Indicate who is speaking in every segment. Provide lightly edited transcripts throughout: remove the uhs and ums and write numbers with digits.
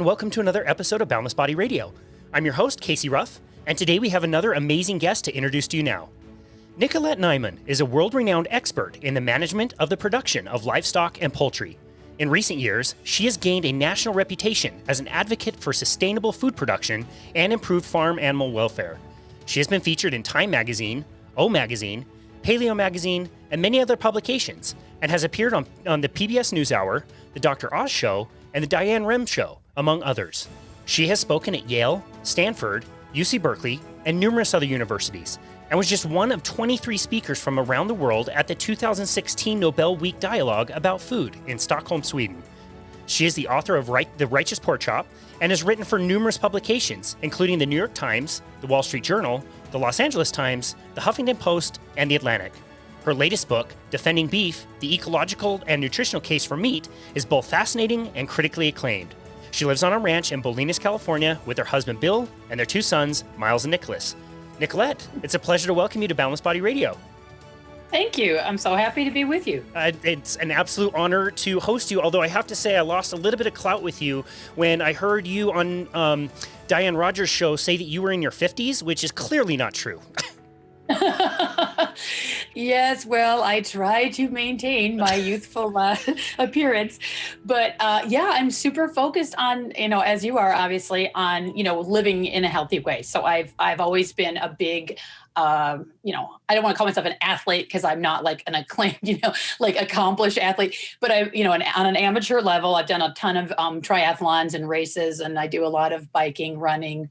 Speaker 1: and welcome to another episode of Boundless Body Radio. I'm your host, Casey Ruff, and today we have another amazing guest to introduce to you now. Nicolette Hahn Niman is a world-renowned expert in the management of the production of livestock and poultry. In recent years, she has gained a national reputation as an advocate for sustainable food production and improved farm animal welfare. She has been featured in Time Magazine, O Magazine, Paleo Magazine, and many other publications, and has appeared on the PBS NewsHour, the Dr. Oz Show, and the Diane Rem Show, among others. She has spoken at Yale, Stanford, UC Berkeley, and numerous other universities, and was just one of 23 speakers from around the world at the 2016 Nobel Week Dialogue about food in Stockholm, Sweden. She is the author of The Righteous Porkchop and has written for numerous publications, including the New York Times, the Wall Street Journal, the Los Angeles Times, the Huffington Post, and the Atlantic. Her latest book, Defendingbeef, the Ecological and Nutritional Case for Meat, is both fascinating and critically acclaimed. She lives on a ranch in Bolinas, California, with her husband Bill and their two sons, Miles and Nicholas. Nicolette, it's a pleasure to welcome you to Boundless Body Radio.
Speaker 2: Thank you. I'm so happy to be with you.
Speaker 1: It's an absolute honor to host you, although I have to say I lost a little bit of clout with you when I heard you on Diane Rodgers' show say that you were in your 50s, which is clearly not true.
Speaker 2: Yes, well, I try to maintain my youthful appearance, but I'm super focused on, as you are obviously on, living in a healthy way. So I've always been a big, I don't want to call myself an athlete because I'm not like an acclaimed, accomplished athlete, but on an amateur level, I've done a ton of triathlons and races, and I do a lot of biking, running,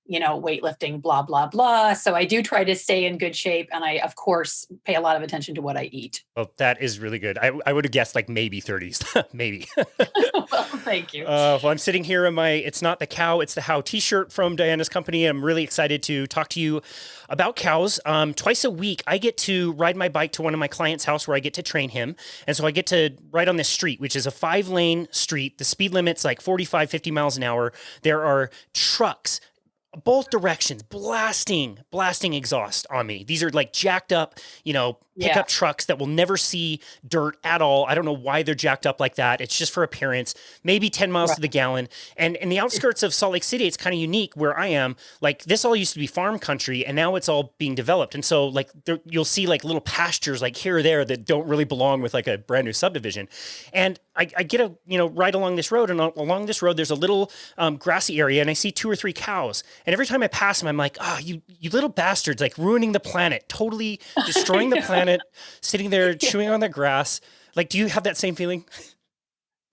Speaker 2: weightlifting, blah, blah, blah. So I do try to stay in good shape. And I, of course, pay a lot of attention to what I eat.
Speaker 1: Well, that is really good. I would have guessed like maybe 30s, maybe.
Speaker 2: Well, thank you.
Speaker 1: Well, I'm sitting here in my It's Not the Cow, It's the How t-shirt from Diana's company. I'm really excited to talk to you about cows. Twice a week, I get to ride my bike to one of my clients' house where I get to train him. And so I get to ride on this street, which is a 5-lane street. The speed limit's like 45, 50 miles an hour. There are trucks both directions, blasting exhaust on me. These are like jacked up, pickup trucks that will never see dirt at all. I don't know why they're jacked up like that. It's just for appearance, maybe 10 miles to the gallon. And in the outskirts of Salt Lake City, it's kind of unique where I am. Like this all used to be farm country and now it's all being developed. And so like you'll see like little pastures like here or there that don't really belong with like a brand new subdivision. And I get a, ride along this road, and along this road, there's a little grassy area, and I see 2 or 3 cows. And every time I pass them, I'm like, oh, you little bastards, like ruining the planet, totally destroying the planet, sitting there chewing on the grass. Like, do you have that same feeling?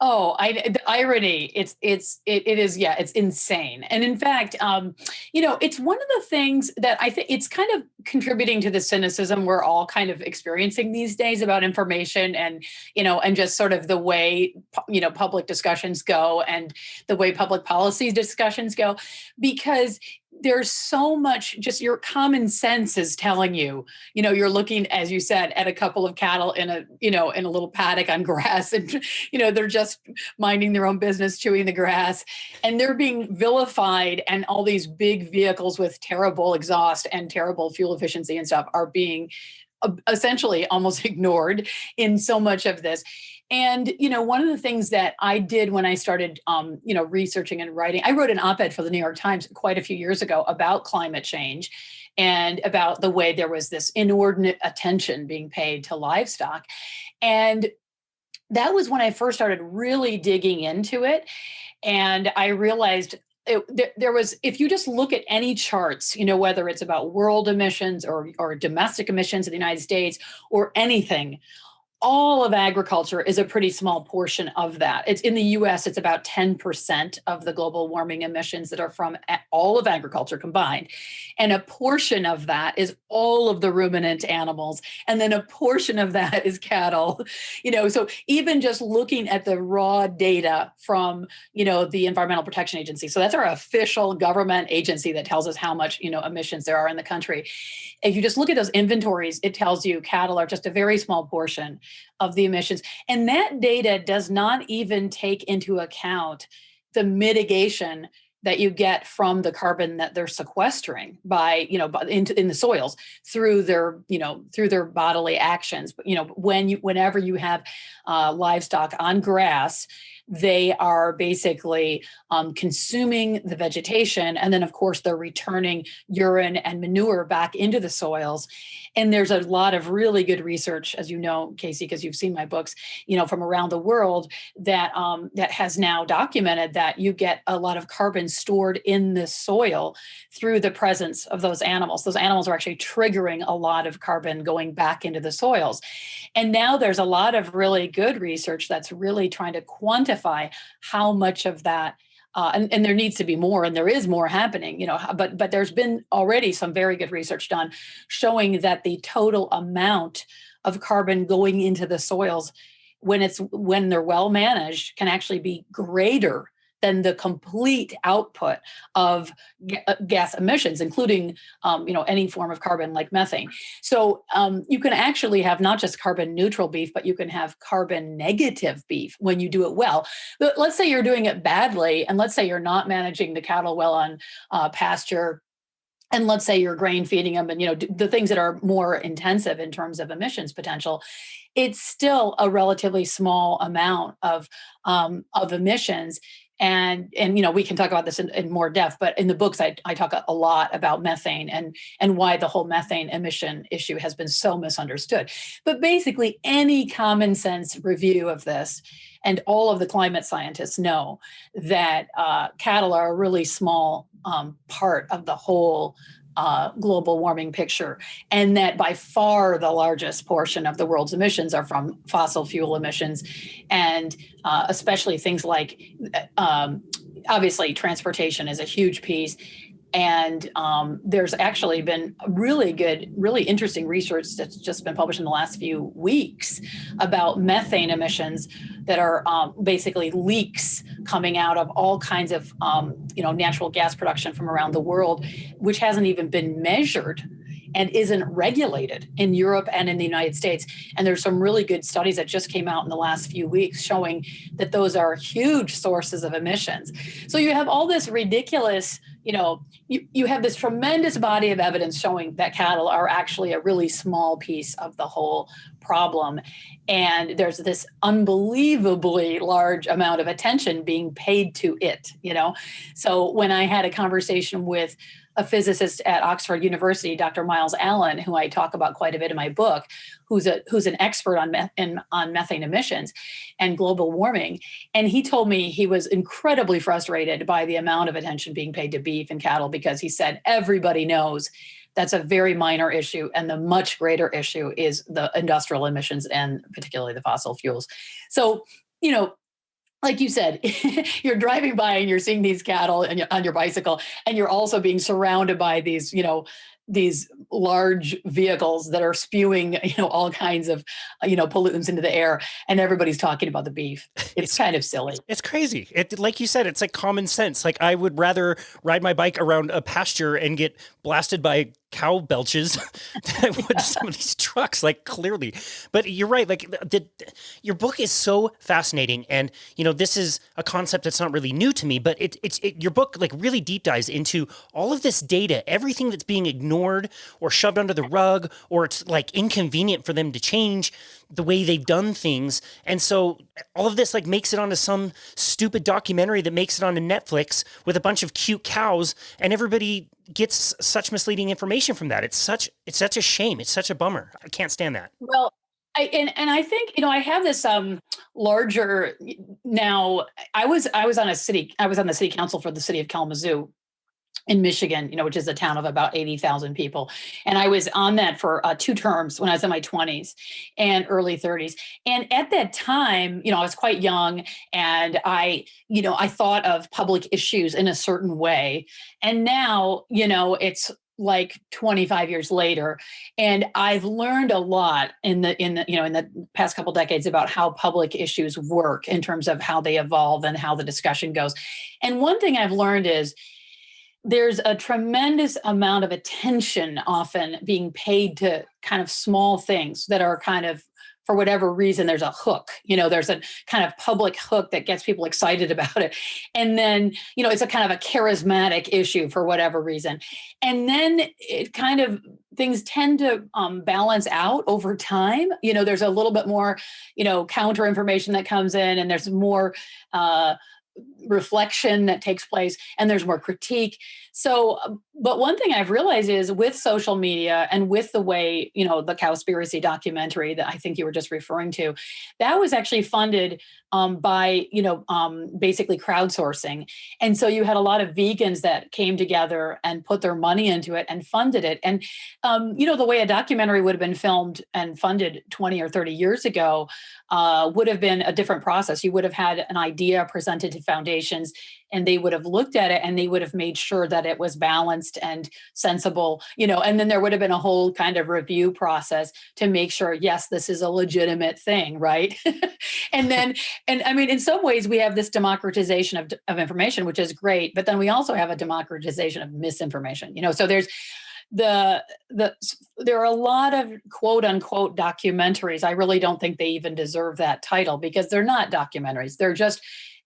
Speaker 2: Oh, the irony, it is, it's insane. And in fact, it's one of the things that I think it's kind of contributing to the cynicism we're all kind of experiencing these days about information and, and just sort of the way, public discussions go and the way public policy discussions go, because there's so much, just your common sense is telling you, you're looking, as you said, at a couple of cattle in a little paddock on grass, and, they're just minding their own business, chewing the grass, and they're being vilified. And all these big vehicles with terrible exhaust and terrible fuel efficiency and stuff are being essentially almost ignored in so much of this. And, one of the things that I did when I started, researching and writing, I wrote an op-ed for the New York Times quite a few years ago about climate change and about the way there was this inordinate attention being paid to livestock. And that was when I first started really digging into it. And I realized there was, if you just look at any charts, whether it's about world emissions or domestic emissions in the United States or anything, all of agriculture is a pretty small portion of that. It's in the US, it's about 10% of the global warming emissions that are from all of agriculture combined. And a portion of that is all of the ruminant animals. And then a portion of that is cattle. So even just looking at the raw data from, the Environmental Protection Agency. So that's our official government agency that tells us how much, emissions there are in the country. If you just look at those inventories, it tells you cattle are just a very small portion of the emissions. And that data does not even take into account the mitigation that you get from the carbon that they're sequestering by, in the soils through their bodily actions. But, whenever you have livestock on grass, they are basically consuming the vegetation. And then, of course, they're returning urine and manure back into the soils. And there's a lot of really good research, as you know, Casey, because you've seen my books, from around the world that that has now documented that you get a lot of carbon stored in the soil through the presence of those animals. Those animals are actually triggering a lot of carbon going back into the soils. And now there's a lot of really good research that's really trying to quantify how much of that and there needs to be more, and there is more happening, but there's been already some very good research done showing that the total amount of carbon going into the soils when they're well managed can actually be greater than the complete output of gas emissions, including any form of carbon like methane. So you can actually have not just carbon neutral beef, but you can have carbon negative beef when you do it well. But let's say you're doing it badly, and let's say you're not managing the cattle well on pasture, and let's say you're grain feeding them, and the things that are more intensive in terms of emissions potential. It's still a relatively small amount of emissions. And we can talk about this in more depth, but in the books, I talk a lot about methane and why the whole methane emission issue has been so misunderstood. But basically, any common sense review of this, and all of the climate scientists know that cattle are a really small part of the whole global warming picture, and that by far the largest portion of the world's emissions are from fossil fuel emissions, and especially things like obviously transportation is a huge piece. And there's actually been really good, really interesting research that's just been published in the last few weeks about methane emissions that are basically leaks coming out of all kinds of natural gas production from around the world, which hasn't even been measured and isn't regulated in Europe and in the United States. And there's some really good studies that just came out in the last few weeks showing that those are huge sources of emissions. So you have all this ridiculous, you have this tremendous body of evidence showing that cattle are actually a really small piece of the whole problem. And there's this unbelievably large amount of attention being paid to it, So when I had a conversation with a physicist at Oxford University, Dr. Miles Allen, who I talk about quite a bit in my book, who's an expert on methane emissions and global warming. And he told me he was incredibly frustrated by the amount of attention being paid to beef and cattle, because he said everybody knows that's a very minor issue, and the much greater issue is the industrial emissions and particularly the fossil fuels. So, like you said, you're driving by and you're seeing these cattle on your bicycle, and you're also being surrounded by these, these large vehicles that are spewing, all kinds of, pollutants into the air, and everybody's talking about the beef. It's kind of silly.
Speaker 1: It's crazy. Like you said, it's like common sense. Like I would rather ride my bike around a pasture and get blasted by cow belches than I would some of these trucks, like clearly. But you're right. Like your book is so fascinating. And, this is a concept that's not really new to me, but your book like really deep dives into all of this data, everything that's being ignored or shoved under the rug, or it's like inconvenient for them to change the way they've done things. And so all of this like makes it onto some stupid documentary that makes it onto Netflix with a bunch of cute cows, and everybody gets such misleading information from that. It's such a shame. It's such a bummer. I can't stand that.
Speaker 2: Well, I think, I have this larger now. I was on the city council for the city of Kalamazoo in Michigan, which is a town of about 80,000 people. And I was on that for 2 terms when I was in my 20s and early 30s. And at that time, I was quite young, and I thought of public issues in a certain way. And now, it's like 25 years later, and I've learned a lot in the past couple decades about how public issues work in terms of how they evolve and how the discussion goes. And one thing I've learned is there's a tremendous amount of attention often being paid to kind of small things that are kind of, for whatever reason, there's a hook, there's a kind of public hook that gets people excited about it. And then, it's a kind of a charismatic issue for whatever reason. And then it kind of things tend to balance out over time. There's a little bit more, counter information that comes in, and there's more reflection that takes place, and there's more critique. So, but one thing I've realized is with social media and with the way, the Cowspiracy documentary that I think you were just referring to, that was actually funded by, basically crowdsourcing. And so you had a lot of vegans that came together and put their money into it and funded it. And, the way a documentary would have been filmed and funded 20 or 30 years ago would have been a different process. You would have had an idea presented to foundations, and they would have looked at it and they would have made sure that it was balanced and sensible, and then there would have been a whole kind of review process to make sure, yes, this is a legitimate thing, right? and I mean, in some ways we have this democratization of information, which is great, but then we also have a democratization of misinformation, so there's there are a lot of quote unquote documentaries. I really don't think they even deserve that title, because they're not documentaries. They're just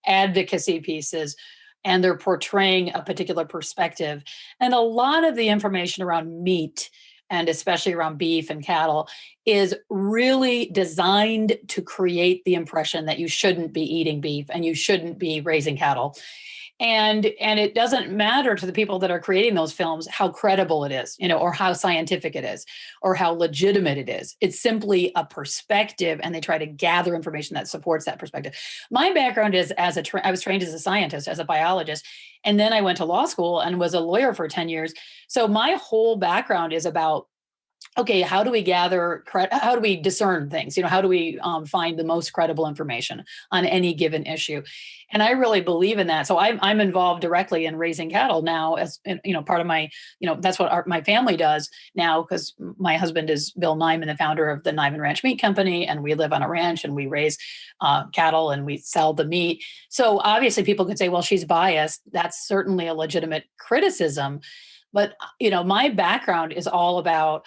Speaker 2: advocacy pieces, and they're portraying a particular perspective. And a lot of the information around meat, and especially around beef and cattle, is really designed to create the impression that you shouldn't be eating beef and you shouldn't be raising cattle. And it doesn't matter to the people that are creating those films how credible it is, or how scientific it is, or how legitimate it is. It's simply a perspective, and they try to gather information that supports that perspective. My background is I was trained as a scientist, as a biologist, and then I went to law school and was a lawyer for 10 years. So my whole background is about, okay, how do we discern things? How do we find the most credible information on any given issue? And I really believe in that. So I'm involved directly in raising cattle now, as part of my, that's what my family does now, because my husband is Bill Niman, the founder of the Niman Ranch Meat Company, and we live on a ranch and we raise cattle and we sell the meat. So obviously people could say, well, she's biased. That's certainly a legitimate criticism. But, my background is all about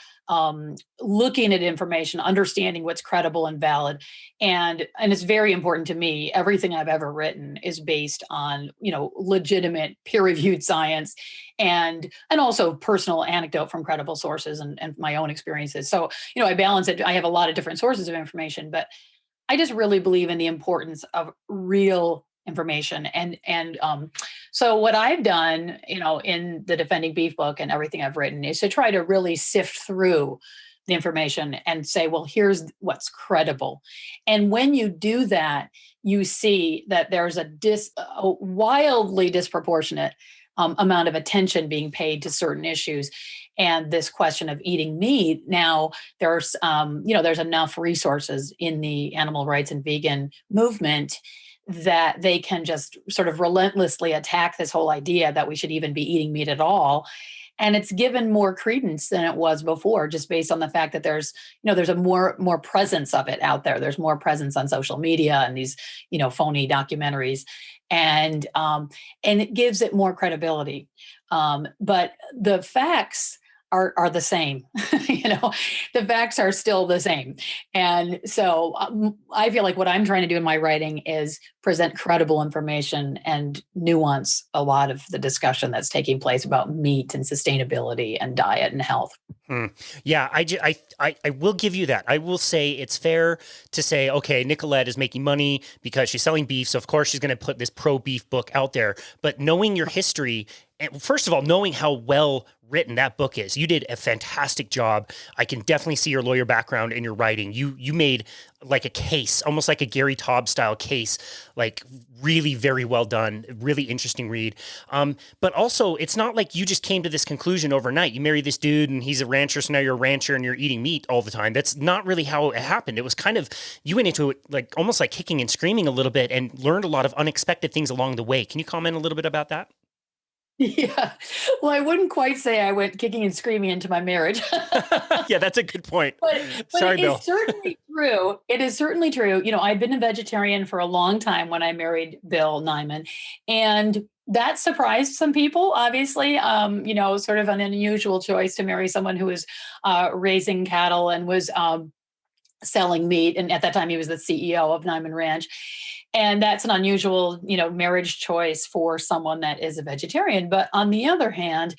Speaker 2: looking at information, understanding what's credible and valid. And it's very important to me. Everything I've ever written is based on, legitimate peer-reviewed science and also personal anecdote from credible sources and my own experiences. So, I balance it. I have a lot of different sources of information, but I just really believe in the importance of real information. And so what I've done, in the Defending Beef book and everything I've written, is to try to really sift through the information and say, well, here's what's credible. And when you do that, you see that there's a wildly disproportionate amount of attention being paid to certain issues. And this question of eating meat, now there's enough resources in the animal rights and vegan movement that they can just sort of relentlessly attack this whole idea that we should even be eating meat at all. And it's given more credence than it was before, just based on the fact that there's a more presence of it out there. There's more presence on social media and these, phony documentaries, and it gives it more credibility. But the facts are the same. The facts are still the same. And so I feel like what I'm trying to do in my writing is present credible information and nuance a lot of the discussion that's taking place about meat and sustainability and diet and health.
Speaker 1: Yeah, I will give you that. I will say it's fair to say, okay, Nicolette is making money because she's selling beef, so of course she's going to put this pro-beef book out there. But knowing your history, and first of all, knowing how well written that book is, you did a fantastic job. I can definitely see your lawyer background in your writing. You made like a case, almost like a Gary Taub style case, like really very well done, really interesting read. But also, it's not like you just came to this conclusion overnight. You married this dude and he's a rancher, so now you're a rancher and you're eating meat all the time. That's not really how it happened. It was kind of, you went into it like almost like kicking and screaming a little bit and learned a lot of unexpected things along the way. Can you comment a little bit about that?
Speaker 2: Yeah. Well, I wouldn't quite say I went kicking and screaming into my marriage.
Speaker 1: Yeah, that's a good point.
Speaker 2: But
Speaker 1: Sorry,
Speaker 2: it
Speaker 1: Bill.
Speaker 2: is certainly true. It is certainly true. I've been a vegetarian for a long time when I married Bill Niman, and that surprised some people, obviously. Sort of an unusual choice to marry someone who was raising cattle and was selling meat. And at that time, he was the CEO of Niman Ranch. And that's an unusual, marriage choice for someone that is a vegetarian. But on the other hand,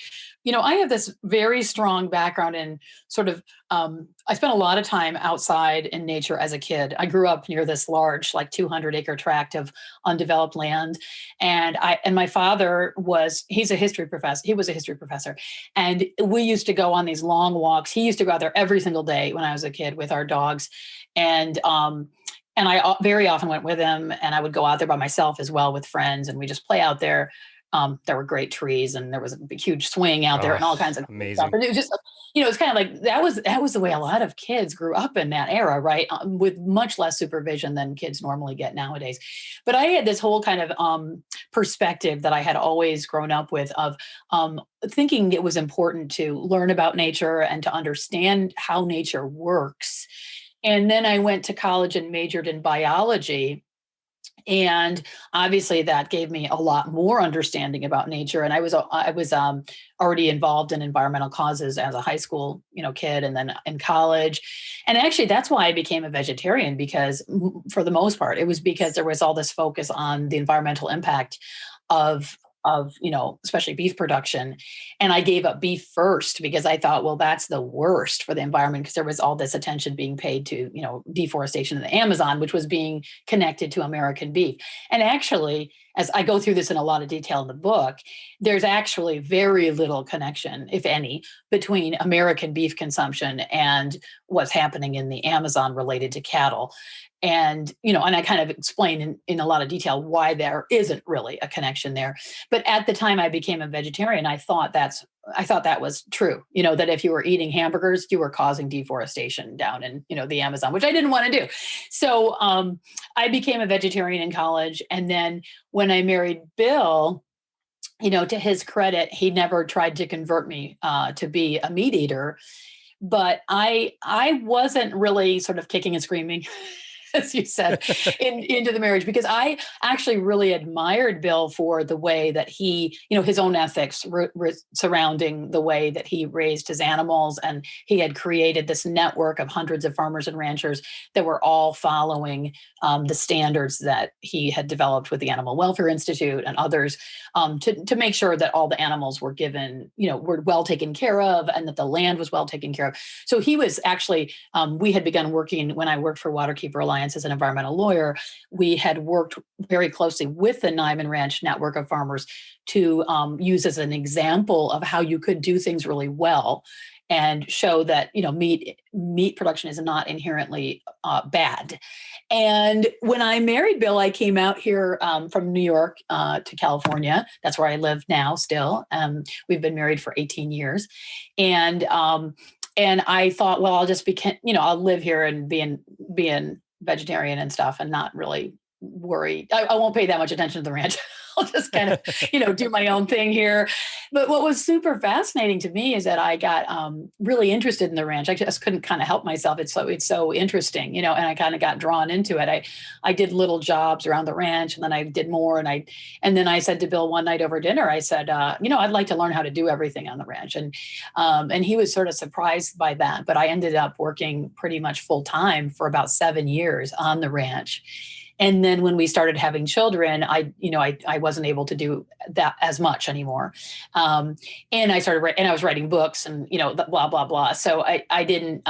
Speaker 2: I have this very strong background in sort of, I spent a lot of time outside in nature as a kid. I grew up near this large, like 200-acre tract of undeveloped land. And my father he's a history professor. He was a history professor. And we used to go on these long walks. He used to go out there every single day when I was a kid with our dogs. And I very often went with him, and I would go out there by myself as well with friends, and we just play out there. There were great trees, and there was a big, huge swing out there, and all kinds of
Speaker 1: amazing
Speaker 2: stuff. And it was just, it's kind of like that was the way a lot of kids grew up in that era, right? With much less supervision than kids normally get nowadays. But I had this whole kind of perspective that I had always grown up with of thinking it was important to learn about nature and to understand how nature works. And then I went to college and majored in biology. And obviously that gave me a lot more understanding about nature. And I was already involved in environmental causes as a high school, kid, and then in college. And actually that's why I became a vegetarian, because for the most part, it was because there was all this focus on the environmental impact of especially beef production. And I gave up beef first because I thought, well, that's the worst for the environment, because there was all this attention being paid to, deforestation in the Amazon, which was being connected to American beef. And actually, as I go through this in a lot of detail in the book, there's actually very little connection, if any, between American beef consumption and what's happening in the Amazon related to cattle. And, and I kind of explain in a lot of detail why there isn't really a connection there. But at the time I became a vegetarian, I thought that was true, that if you were eating hamburgers, you were causing deforestation down in, the Amazon, which I didn't want to do. So I became a vegetarian in college. And then when I married Bill, to his credit, he never tried to convert me to be a meat eater. But I wasn't really sort of kicking and screaming, as you said, into the marriage, because I actually really admired Bill for the way that he, his own ethics surrounding the way that he raised his animals. And he had created this network of hundreds of farmers and ranchers that were all following the standards that he had developed with the Animal Welfare Institute and others to make sure that all the animals were given, were well taken care of, and that the land was well taken care of. So he was actually, we had begun working when I worked for Waterkeeper Alliance as an environmental lawyer. We had worked very closely with the Niman Ranch network of farmers to use as an example of how you could do things really well and show that, meat production is not inherently bad. And when I married Bill, I came out here from New York to California. That's where I live now still. We've been married for 18 years. And I thought, well, I'll just I'll live here and be an vegetarian and stuff and not really worry. I won't pay that much attention to the ranch. I'll just kind of, do my own thing here. But what was super fascinating to me is that I got really interested in the ranch. I just couldn't kind of help myself. It's so interesting, and I kind of got drawn into it. I did little jobs around the ranch, and then I did more. And then I said to Bill one night over dinner, I said, I'd like to learn how to do everything on the ranch. And he was sort of surprised by that. But I ended up working pretty much full time for about 7 years on the ranch. And then when we started having children, I wasn't able to do that as much anymore. And I was writing books and, blah, blah, blah. So I didn't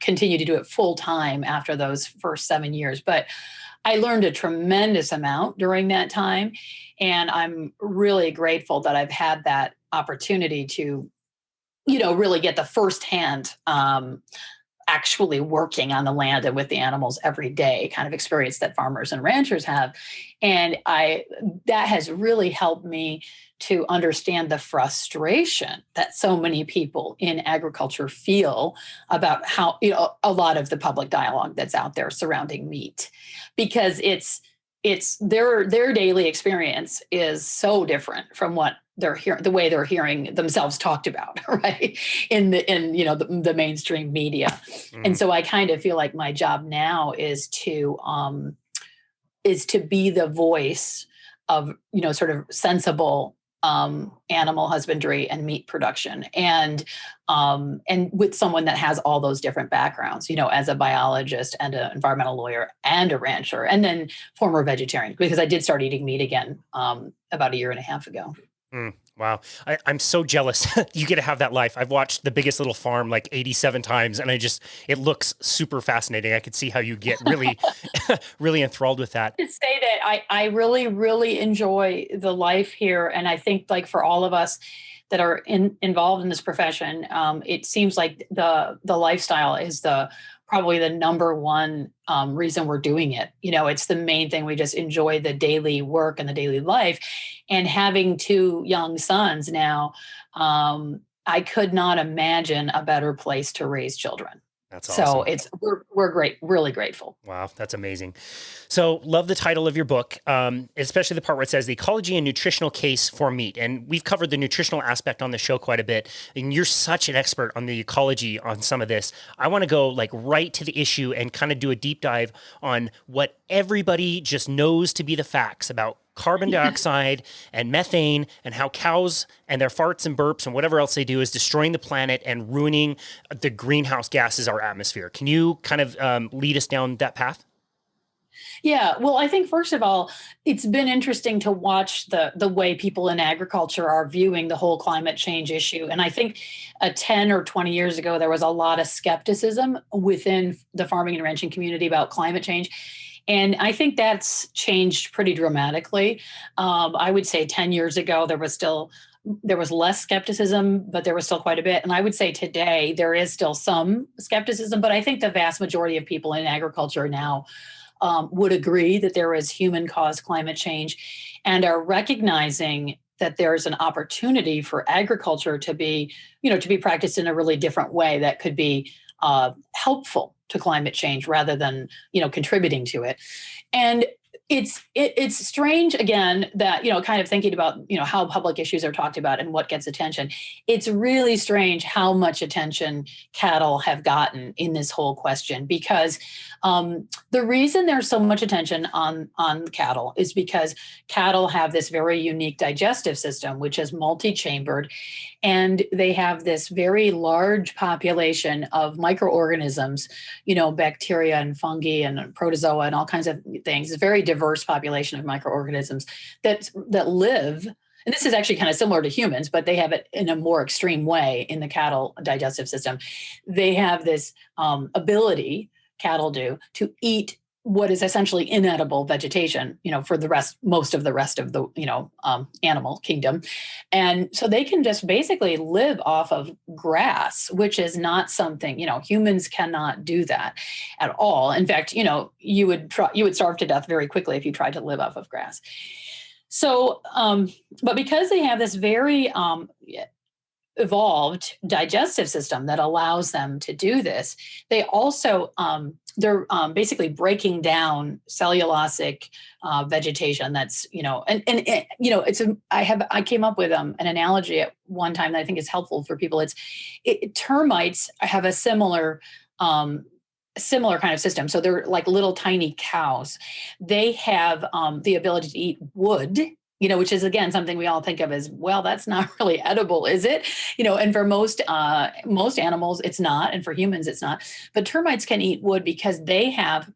Speaker 2: continue to do it full time after those first 7 years, but I learned a tremendous amount during that time. And I'm really grateful that I've had that opportunity to, really get the firsthand actually working on the land and with the animals every day kind of experience that farmers and ranchers have. And that has really helped me to understand the frustration that so many people in agriculture feel about how, a lot of the public dialogue that's out there surrounding meat, because it's their daily experience is so different from what they're hearing, the way they're hearing themselves talked about, right? In the mainstream media. Mm. And so I kind of feel like my job now is to be the voice of, sort of sensible animal husbandry and meat production, and with someone that has all those different backgrounds, as a biologist and an environmental lawyer and a rancher, and then former vegetarian, because I did start eating meat again about a year and a half ago.
Speaker 1: Wow. I'm so jealous you get to have that life. I've watched The Biggest Little Farm like 87 times, and it looks super fascinating. I could see how you get really, really enthralled with that.
Speaker 2: To say that I really, really enjoy the life here. And I think, like, for all of us that are involved in this profession, it seems like the lifestyle is probably the number one reason we're doing it. It's the main thing. We just enjoy the daily work and the daily life. And having two young sons now, I could not imagine a better place to raise children.
Speaker 1: That's awesome.
Speaker 2: So we're great, really grateful.
Speaker 1: Wow, that's amazing. So love the title of your book, especially the part where it says the ecology and nutritional case for meat. And we've covered the nutritional aspect on the show quite a bit. And you're such an expert on the ecology on some of this. I want to go like right to the issue and kind of do a deep dive on what everybody just knows to be the facts about carbon dioxide and methane, and how cows and their farts and burps and whatever else they do is destroying the planet and ruining the greenhouse gases, our atmosphere. Can you kind of lead us down that path?
Speaker 2: Yeah, well, I think first of all, it's been interesting to watch the way people in agriculture are viewing the whole climate change issue. And I think 10 or 20 years ago, there was a lot of skepticism within the farming and ranching community about climate change. And I think that's changed pretty dramatically. I would say 10 years ago, there was less skepticism, but there was still quite a bit. And I would say today, there is still some skepticism, but I think the vast majority of people in agriculture now would agree that there is human-caused climate change and are recognizing that there's an opportunity for agriculture to be practiced in a really different way that could be helpful to climate change rather than, contributing to it. And it's strange, again, that, kind of thinking about, how public issues are talked about and what gets attention. It's really strange how much attention cattle have gotten in this whole question, because the reason there's so much attention on cattle is because cattle have this very unique digestive system, which is multi-chambered, and they have this very large population of microorganisms, bacteria and fungi and protozoa and all kinds of things. It's a very diverse population of microorganisms that live. And this is actually kind of similar to humans, but they have it in a more extreme way in the cattle digestive system. They have this ability, cattle do, to eat what is essentially inedible vegetation, for most of the rest of the, animal kingdom. And so they can just basically live off of grass, which is not something, humans cannot do that at all. In fact, you would starve to death very quickly if you tried to live off of grass. So, but because they have this very evolved digestive system that allows them to do this, they also they're basically breaking down cellulosic vegetation that's I came up with an analogy at one time that I think is helpful for people. Termites have a similar kind of system. So they're like little tiny cows. They have the ability to eat wood, which is, again, something we all think of as, well, that's not really edible, is it? And for most animals, it's not. And for humans, it's not. But termites can eat wood because they have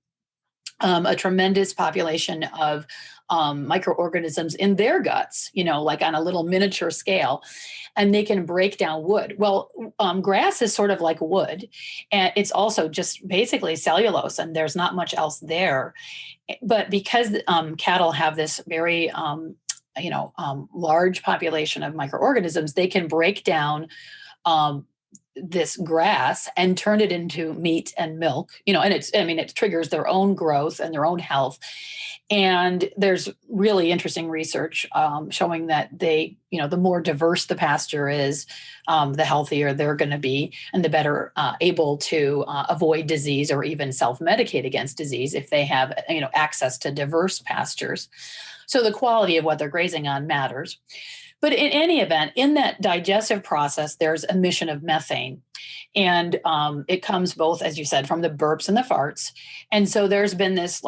Speaker 2: a tremendous population of microorganisms in their guts, like on a little miniature scale, and they can break down wood. Well, grass is sort of like wood, and it's also just basically cellulose, and there's not much else there. But because cattle have this very large population of microorganisms, they can break down this grass and turn it into meat and milk, and it triggers their own growth and their own health. And there's really interesting research showing that the more diverse the pasture is, the healthier they're going to be, and the better able to avoid disease or even self-medicate against disease if they have, access to diverse pastures. So the quality of what they're grazing on matters. But in any event, in that digestive process, there's emission of methane. And it comes both, as you said, from the burps and the farts. And so there's been this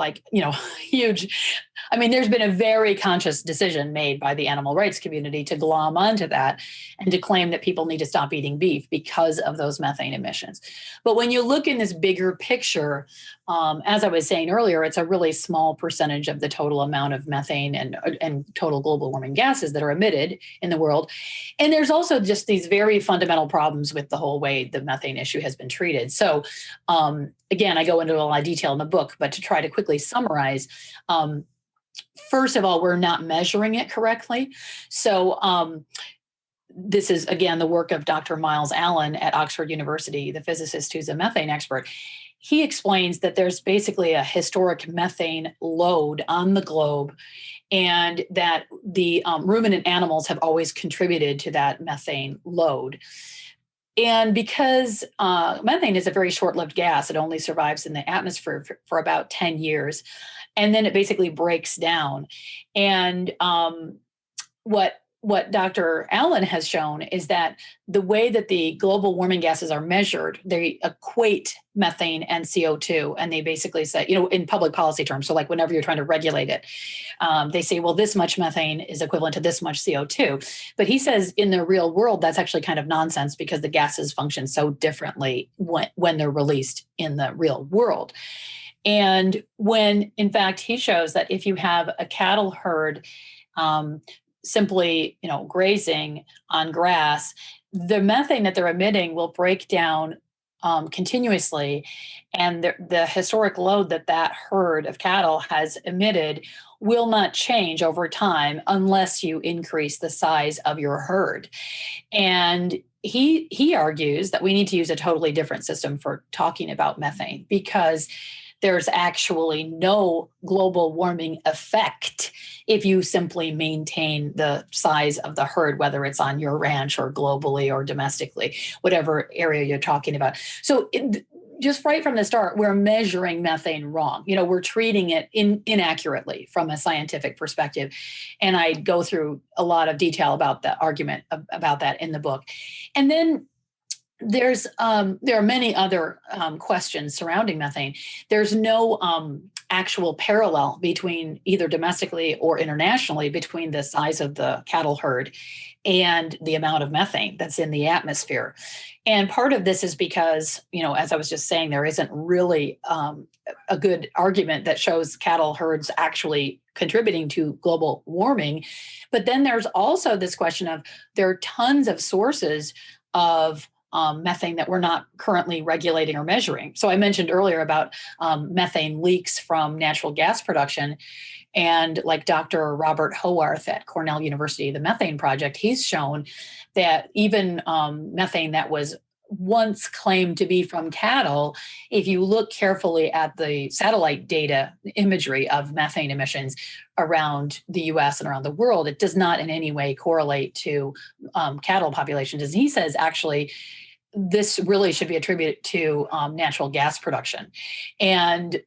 Speaker 2: huge I mean, there's been a very conscious decision made by the animal rights community to glom onto that and to claim that people need to stop eating beef because of those methane emissions. But when you look in this bigger picture, as I was saying earlier, it's a really small percentage of the total amount of methane and total global warming gases that are emitted in the world. And there's also just these very fundamental problems with the whole way the methane issue has been treated. So again, I go into a lot of detail in the book, but to try to quickly summarize, first of all, we're not measuring it correctly. So this is, again, the work of Dr. Miles Allen at Oxford University, the physicist who's a methane expert. He explains that there's basically a historic methane load on the globe, and that the ruminant animals have always contributed to that methane load. And because methane is a very short-lived gas, it only survives in the atmosphere for about 10 years, and then it basically breaks down. And what Dr. Allen has shown is that the way that the global warming gases are measured, they equate methane and CO2. And they basically say, in public policy terms, so like whenever you're trying to regulate it, they say, well, this much methane is equivalent to this much CO2. But he says in the real world, that's actually kind of nonsense because the gases function so differently when they're released in the real world. And when, in fact, he shows that if you have a cattle herd, simply, grazing on grass, the methane that they're emitting will break down continuously, and the historic load that herd of cattle has emitted will not change over time unless you increase the size of your herd. And he argues that we need to use a totally different system for talking about methane, because there's actually no global warming effect if you simply maintain the size of the herd, whether it's on your ranch or globally or domestically, whatever area you're talking about. So just right from the start, we're measuring methane wrong. We're treating it inaccurately from a scientific perspective. And I go through a lot of detail about the argument about that in the book. And then there are many other questions surrounding methane. There's no actual parallel between either domestically or internationally between the size of the cattle herd and the amount of methane that's in the atmosphere. And part of this is because, as I was just saying, there isn't really a good argument that shows cattle herds actually contributing to global warming. But then there's also this question of there are tons of sources of methane that we're not currently regulating or measuring. So I mentioned earlier about methane leaks from natural gas production. And like Dr. Robert Howarth at Cornell University, the Methane Project, he's shown that even methane that was once claimed to be from cattle, if you look carefully at the satellite data imagery of methane emissions around the US and around the world, it does not in any way correlate to cattle populations. As he says, actually, this really should be attributed to natural gas production. And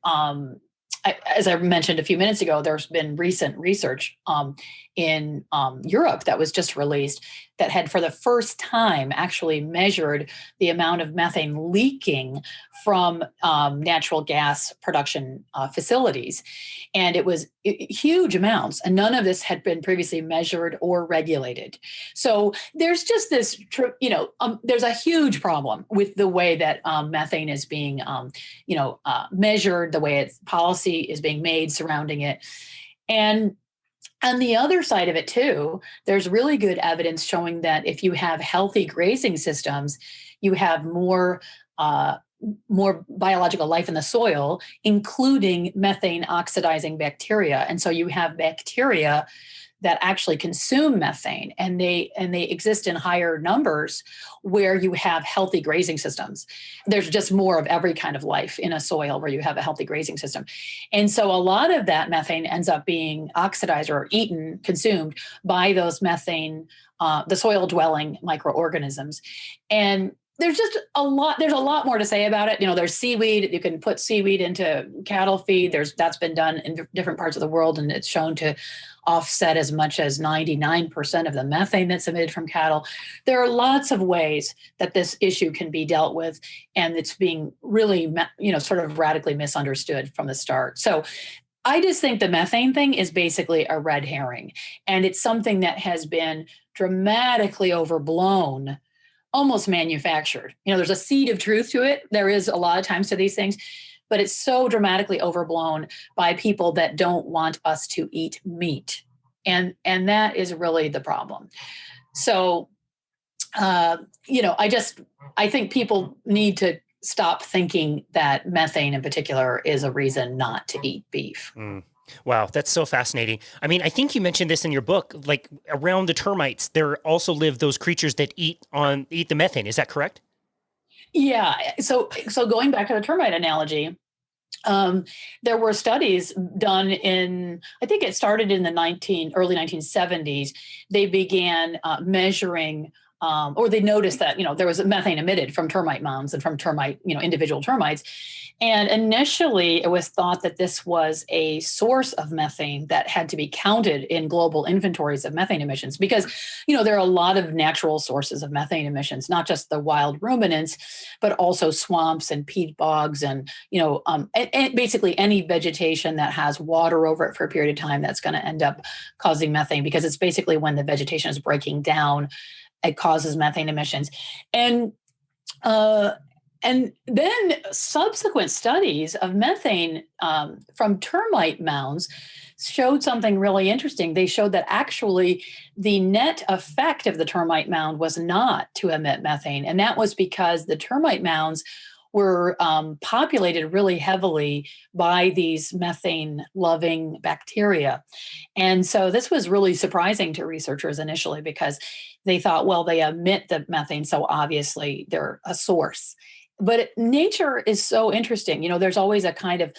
Speaker 2: as I mentioned a few minutes ago, there's been recent research in Europe that was just released that had for the first time actually measured the amount of methane leaking from natural gas production facilities. And it was huge amounts, and none of this had been previously measured or regulated. So there's just this, there's a huge problem with the way that methane is being, measured, the way its policy is being made surrounding it. And on the other side of it, too, there's really good evidence showing that if you have healthy grazing systems, you have more biological life in the soil, including methane oxidizing bacteria. And so you have bacteria that actually consume methane, and they exist in higher numbers where you have healthy grazing systems. There's just more of every kind of life in a soil where you have a healthy grazing system. And so a lot of that methane ends up being oxidized or eaten, consumed by those methane, the soil dwelling microorganisms. And there's a lot more to say about it. There's seaweed. You can put seaweed into cattle feed. That's been done in different parts of the world, and it's shown to offset as much as 99% of the methane that's emitted from cattle. There are lots of ways that this issue can be dealt with, and it's being really, sort of radically misunderstood from the start. So I just think the methane thing is basically a red herring, and it's something that has been dramatically overblown, almost manufactured. There's a seed of truth to it. There is a lot of times to these things, but it's so dramatically overblown by people that don't want us to eat meat. And that is really the problem. So, I think people need to stop thinking that methane in particular is a reason not to eat beef.
Speaker 1: Wow, that's so fascinating. I mean, I think you mentioned this in your book, like around the termites, there also live those creatures that eat the methane. Is that correct?
Speaker 2: Yeah. So going back to the termite analogy, there were studies done I think it started in the early 1970s. They began measuring, or they noticed that, there was methane emitted from termite mounds and from individual termites. And initially it was thought that this was a source of methane that had to be counted in global inventories of methane emissions, because, there are a lot of natural sources of methane emissions, not just the wild ruminants, but also swamps and peat bogs and, and basically any vegetation that has water over it for a period of time that's going to end up causing methane, because it's basically when the vegetation is breaking down, it causes methane emissions. And then subsequent studies of methane from termite mounds showed something really interesting. They showed that actually the net effect of the termite mound was not to emit methane. And that was because the termite mounds were populated really heavily by these methane-loving bacteria. And so this was really surprising to researchers initially, because they thought, well, they emit the methane, so obviously they're a source. But nature is so interesting. There's always a kind of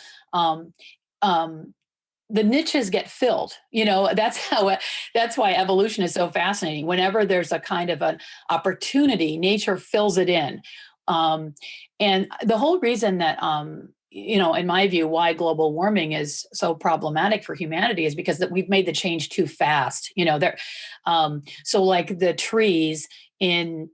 Speaker 2: the niches get filled. That's why evolution is so fascinating. Whenever there's a kind of an opportunity, nature fills it in. And the whole reason that in my view, why global warming is so problematic for humanity is because that we've made the change too fast. So like the trees in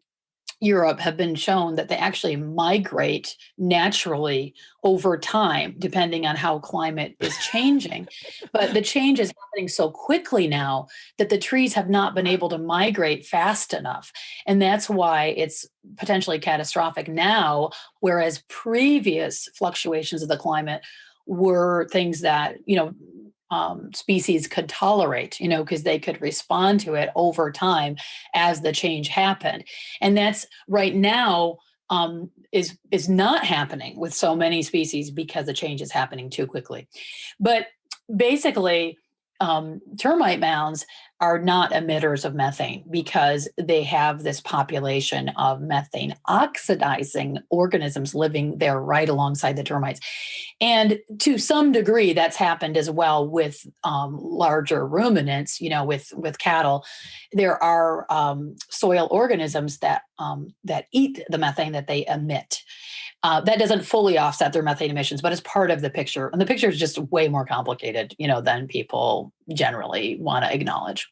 Speaker 2: Europe have been shown that they actually migrate naturally over time, depending on how climate is changing. But the change is happening so quickly now that the trees have not been able to migrate fast enough. And that's why it's potentially catastrophic now, whereas previous fluctuations of the climate were things that, species could tolerate, because they could respond to it over time as the change happened. And that's right now is not happening with so many species because the change is happening too quickly. But basically, termite mounds are not emitters of methane because they have this population of methane oxidizing organisms living there right alongside the termites. And to some degree, that's happened as well with larger ruminants, with cattle. There are soil organisms that eat the methane that they emit. That doesn't fully offset their methane emissions, but it's part of the picture. And the picture is just way more complicated, than people generally want to acknowledge.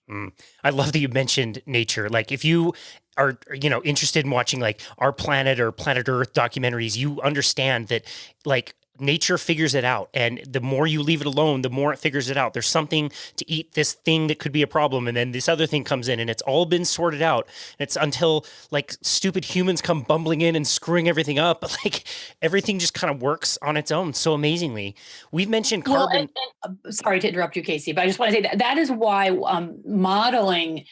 Speaker 1: I love that you mentioned nature. Like if you are, interested in watching like Our Planet or Planet Earth documentaries, you understand that like nature figures it out. And the more you leave it alone, the more it figures it out. There's something to eat this thing that could be a problem. And then this other thing comes in and it's all been sorted out. It's until like stupid humans come bumbling in and screwing everything up. But like everything just kind of works on its own so amazingly. We've mentioned carbon.
Speaker 2: Sorry to interrupt you, Casey, but I just want to say that is why modeling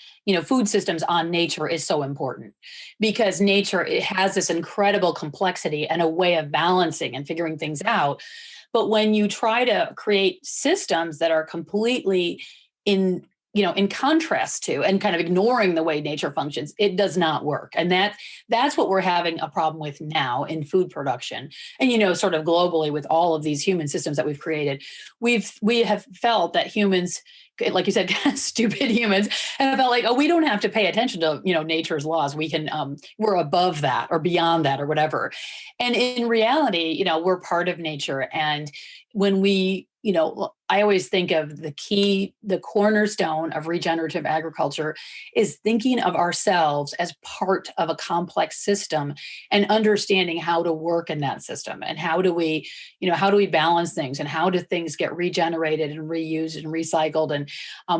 Speaker 2: food systems on nature is so important, because nature, it has this incredible complexity and a way of balancing and figuring things out. But when you try to create systems that are completely in contrast to and kind of ignoring the way nature functions, it does not work. And that's what we're having a problem with now in food production. And, sort of globally with all of these human systems that we've created, we have felt that humans, like you said, stupid humans, have felt like, we don't have to pay attention to, nature's laws. We can, we're above that or beyond that or whatever. And in reality, we're part of nature. And when we I always think of the cornerstone of regenerative agriculture is thinking of ourselves as part of a complex system and understanding how to work in that system, and how do we balance things, and how do things get regenerated and reused and recycled, and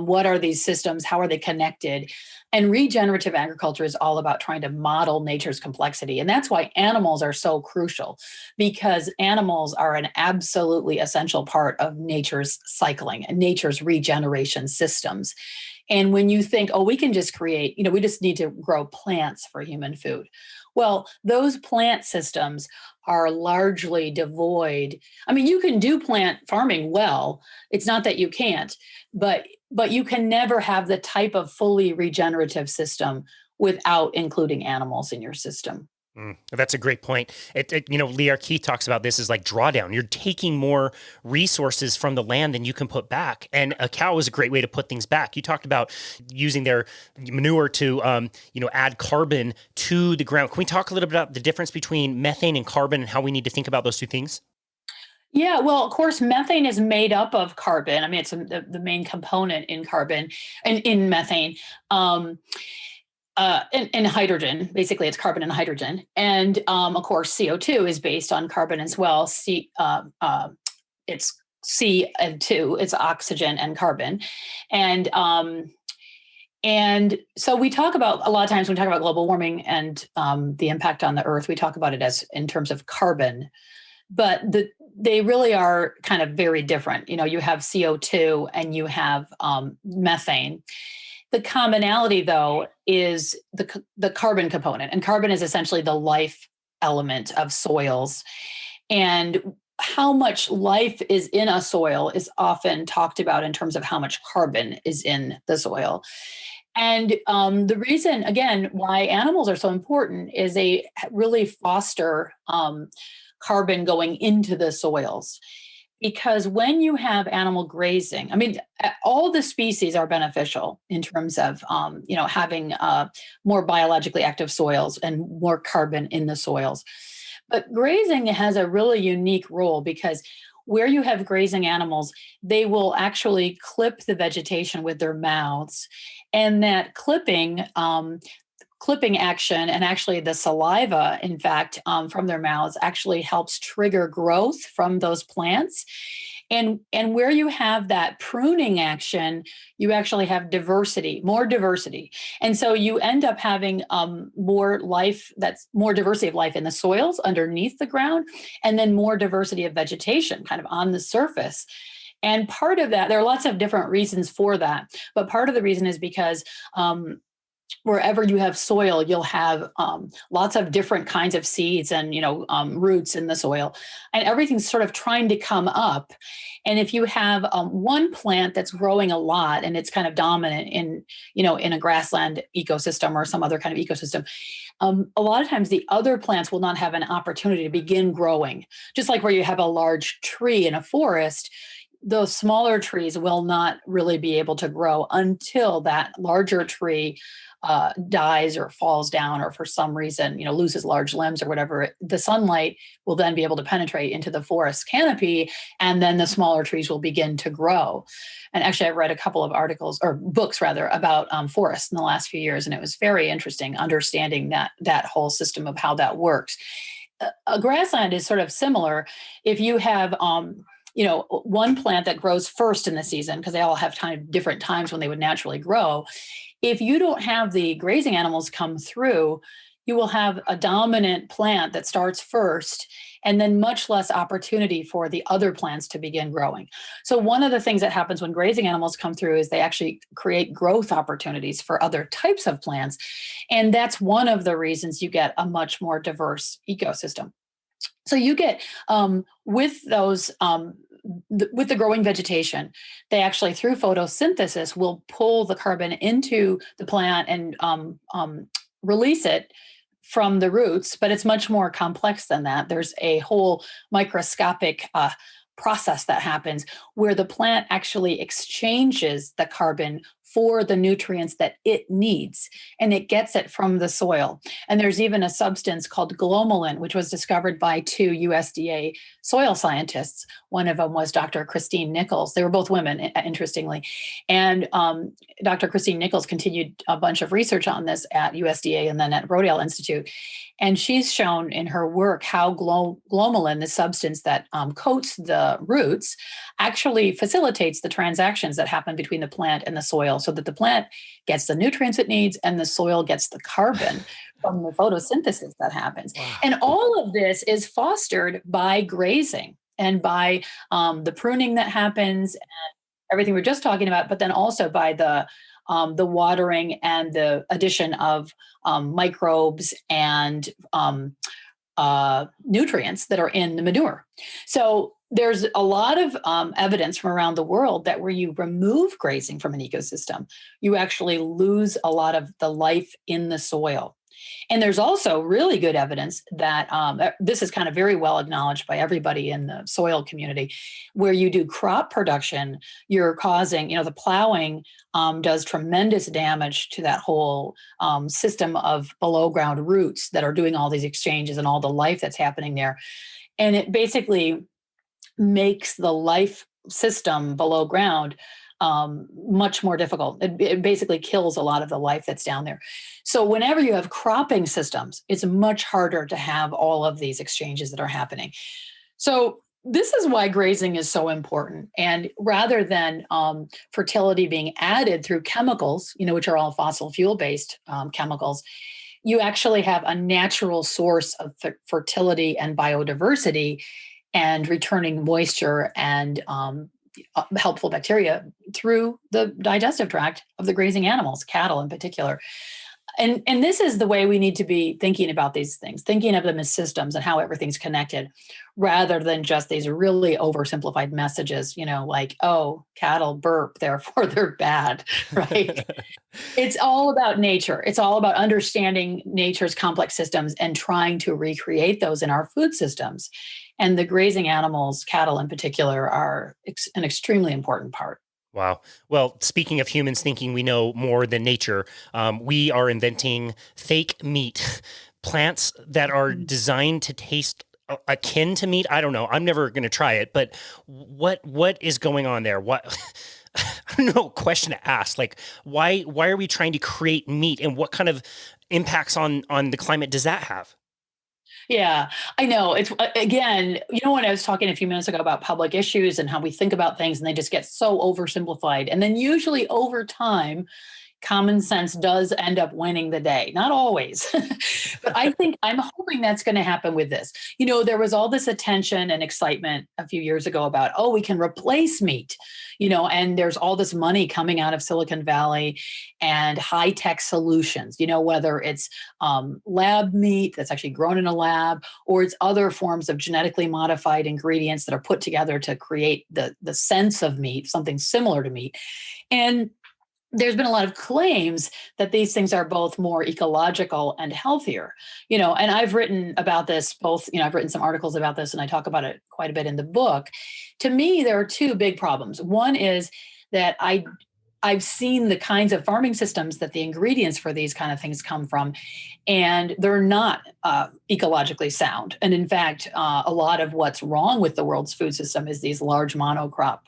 Speaker 2: what are these systems, how are they connected? And regenerative agriculture is all about trying to model nature's complexity. And that's why animals are so crucial, because animals are an absolutely essential part of nature's cycling and nature's regeneration systems. And when you think, oh, we can just create, we just need to grow plants for human food. Well, those plant systems are largely devoid. I mean, you can do plant farming well. It's not that you can't, but you can never have the type of fully regenerative system without including animals in your system.
Speaker 1: That's a great point. Lee Keith talks about this as like drawdown. You're taking more resources from the land than you can put back. And a cow is a great way to put things back. You talked about using their manure to, add carbon to the ground. Can we talk a little bit about the difference between methane and carbon and how we need to think about those two things?
Speaker 2: Yeah, well, of course, methane is made up of carbon. I mean, it's the main component in carbon and in methane. And hydrogen, basically it's carbon and hydrogen. And of course, CO2 is based on carbon as well. It's C and 2, it's oxygen and carbon. And so we talk about, a lot of times when we talk about global warming and the impact on the earth, we talk about it as in terms of carbon, but they really are kind of very different. You have CO2 and you have methane. The commonality, though, is the carbon component. And carbon is essentially the life element of soils. And how much life is in a soil is often talked about in terms of how much carbon is in the soil. And the reason, again, why animals are so important is they really foster carbon going into the soils. Because when you have animal grazing, I mean, all the species are beneficial in terms of, having more biologically active soils and more carbon in the soils. But grazing has a really unique role, because where you have grazing animals, they will actually clip the vegetation with their mouths. And that clipping action, and actually the saliva, in fact, from their mouths actually helps trigger growth from those plants. And where you have that pruning action, you actually have more diversity. And so you end up having more diversity of life in the soils underneath the ground, and then more diversity of vegetation kind of on the surface. And part of that, there are lots of different reasons for that, but part of the reason is because wherever you have soil, you'll have lots of different kinds of seeds and roots in the soil, and everything's sort of trying to come up. And if you have one plant that's growing a lot and it's kind of dominant in a grassland ecosystem or some other kind of ecosystem, a lot of times the other plants will not have an opportunity to begin growing. Just like where you have a large tree in a forest, those smaller trees will not really be able to grow until that larger tree dies or falls down, or for some reason, loses large limbs or whatever. The sunlight will then be able to penetrate into the forest canopy, and then the smaller trees will begin to grow. And actually, I've read a couple of articles, or books rather, about forests in the last few years, and it was very interesting understanding that whole system of how that works. A grassland is sort of similar. If you have one plant that grows first in the season, because they all have different times when they would naturally grow. If you don't have the grazing animals come through, you will have a dominant plant that starts first, and then much less opportunity for the other plants to begin growing. So one of the things that happens when grazing animals come through is they actually create growth opportunities for other types of plants. And that's one of the reasons you get a much more diverse ecosystem. So you get with those with the growing vegetation, they actually, through photosynthesis, will pull the carbon into the plant and release it from the roots. But it's much more complex than that. There's a whole microscopic process that happens where the plant actually exchanges the carbon for the nutrients that it needs, and it gets it from the soil. And there's even a substance called glomalin, which was discovered by two USDA soil scientists. One of them was Dr. Christine Nichols. They were both women, interestingly. And Dr. Christine Nichols continued a bunch of research on this at USDA and then at Rodale Institute. And she's shown in her work how glomalin, the substance that coats the roots, actually facilitates the transactions that happen between the plant and the soil so that the plant gets the nutrients it needs and the soil gets the carbon from the photosynthesis that happens. Wow. And all of this is fostered by grazing and by the pruning that happens and everything we're just talking about, but then also by the watering and the addition of microbes and nutrients that are in the manure. So there's a lot of evidence from around the world that where you remove grazing from an ecosystem, you actually lose a lot of the life in the soil. And there's also really good evidence that this is kind of very well acknowledged by everybody in the soil community, where you do crop production, you're causing, the plowing does tremendous damage to that whole system of below ground roots that are doing all these exchanges and all the life that's happening there. And it basically makes the life system below ground much more difficult. It basically kills a lot of the life that's down there. So whenever you have cropping systems, it's much harder to have all of these exchanges that are happening. So this is why grazing is so important. And rather than fertility being added through chemicals, which are all fossil fuel-based chemicals, you actually have a natural source of fertility and biodiversity and returning moisture and helpful bacteria through the digestive tract of the grazing animals, cattle in particular. And this is the way we need to be thinking about these things, thinking of them as systems and how everything's connected, rather than just these really oversimplified messages, like, oh, cattle burp, therefore they're bad, right? It's all about nature. It's all about understanding nature's complex systems and trying to recreate those in our food systems. And the grazing animals, cattle in particular, are an extremely important part.
Speaker 1: Wow. Well, speaking of humans thinking we know more than nature, we are inventing fake meat, plants that are designed to taste akin to meat. I don't know. I'm never going to try it, but what is going on there? What? I don't know. Question to ask. Like, why are we trying to create meat, and what kind of impacts on the climate does that have?
Speaker 2: Yeah, I know. It's again, when I was talking a few minutes ago about public issues and how we think about things and they just get so oversimplified. And then usually over time, common sense does end up winning the day. Not always, but I'm hoping that's going to happen with this. There was all this attention and excitement a few years ago about, oh, we can replace meat, and there's all this money coming out of Silicon Valley and high-tech solutions, whether it's lab meat that's actually grown in a lab, or it's other forms of genetically modified ingredients that are put together to create the sense of meat, something similar to meat. And there's been a lot of claims that these things are both more ecological and healthier, and I've written about this both, I've written some articles about this and I talk about it quite a bit in the book. To me, there are two big problems. One is that I've seen the kinds of farming systems that the ingredients for these kind of things come from, and they're not ecologically sound. And in fact, a lot of what's wrong with the world's food system is these large monocrop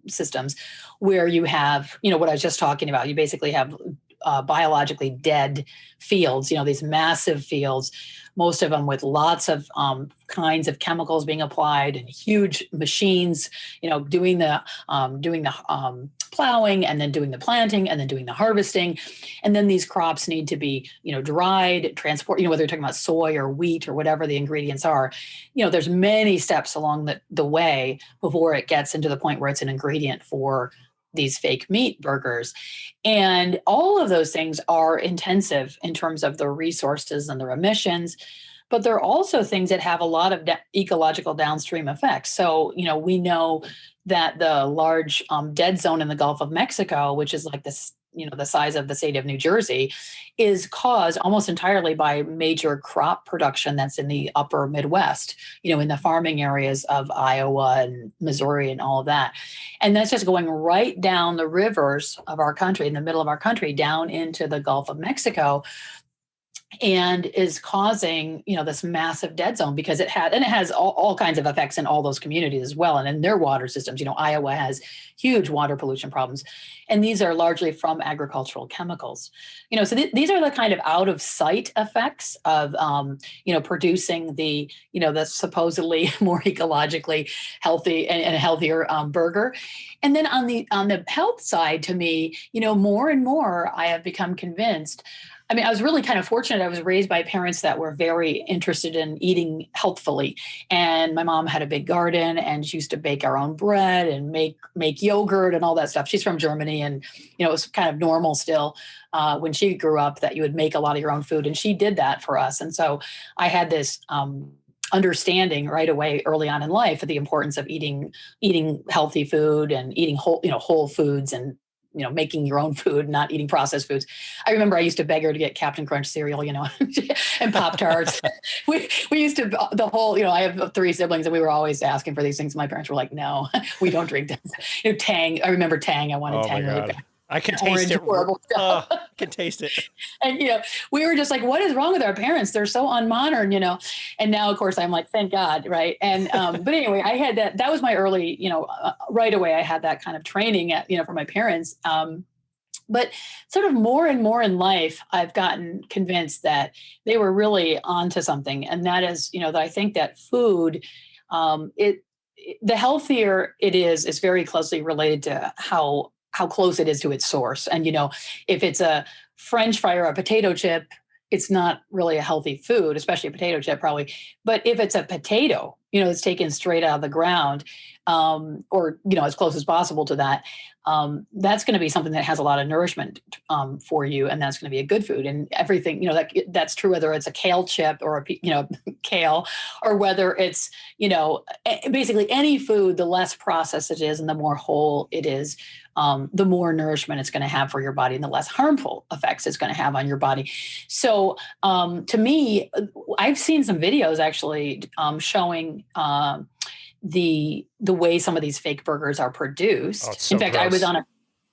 Speaker 2: systems where you have, what I was just talking about. You basically have biologically dead fields, these massive fields, most of them with lots of kinds of chemicals being applied and huge machines, doing the plowing and then doing the planting and then doing the harvesting. And then these crops need to be, dried, transport, whether you're talking about soy or wheat or whatever the ingredients are, there's many steps along the way before it gets into the point where it's an ingredient for these fake meat burgers. And all of those things are intensive in terms of the resources and the emissions, but they're also things that have a lot of ecological downstream effects. So, we know that the large dead zone in the Gulf of Mexico, which is like this the size of the state of New Jersey, is caused almost entirely by major crop production that's in the upper Midwest, in the farming areas of Iowa and Missouri and all of that. And that's just going right down the rivers of our country, in the middle of our country, down into the Gulf of Mexico, and is causing, this massive dead zone, because it has all kinds of effects in all those communities as well. And in their water systems, Iowa has huge water pollution problems. And these are largely from agricultural chemicals. So these are the kind of out of sight effects of, producing the supposedly more ecologically healthy and healthier burger. And then on the health side, to me, more and more, I have become convinced. I mean, I was really kind of fortunate. I was raised by parents that were very interested in eating healthfully. And my mom had a big garden, and she used to bake our own bread and make yogurt and all that stuff. She's from Germany, and, it was kind of normal still when she grew up that you would make a lot of your own food. And she did that for us. And so I had this understanding right away early on in life of the importance of eating healthy food and eating whole foods, and making your own food, not eating processed foods. I remember I used to beg her to get Captain Crunch cereal, and Pop-Tarts. we used to, the whole, I have 3 siblings, and we were always asking for these things. My parents were like, no, we don't drink this. Tang. I remember Tang. I wanted Tang really bad.
Speaker 1: I can taste it. I can taste it.
Speaker 2: And, we were just like, what is wrong with our parents? They're so unmodern, and now, of course, I'm like, thank God. Right. And, but anyway, I had that was my early, right away, I had that kind of training from my parents. But sort of more and more in life, I've gotten convinced that they were really onto something. And that is, that I think that food, the healthier it is very closely related to how close it is to its source. And, if it's a French fry or a potato chip, it's not really a healthy food, especially a potato chip probably. But if it's a potato, it's taken straight out of the ground, or, as close as possible to that, that's going to be something that has a lot of nourishment for you. And that's going to be a good food. And everything, that's true, whether it's a kale chip or, kale, or whether it's, basically any food, the less processed it is and the more whole it is, the more nourishment it's going to have for your body and the less harmful effects it's going to have on your body. So to me, I've seen some videos actually showing the way some of these fake burgers are produced.
Speaker 1: Oh, so
Speaker 2: in fact,
Speaker 1: gross.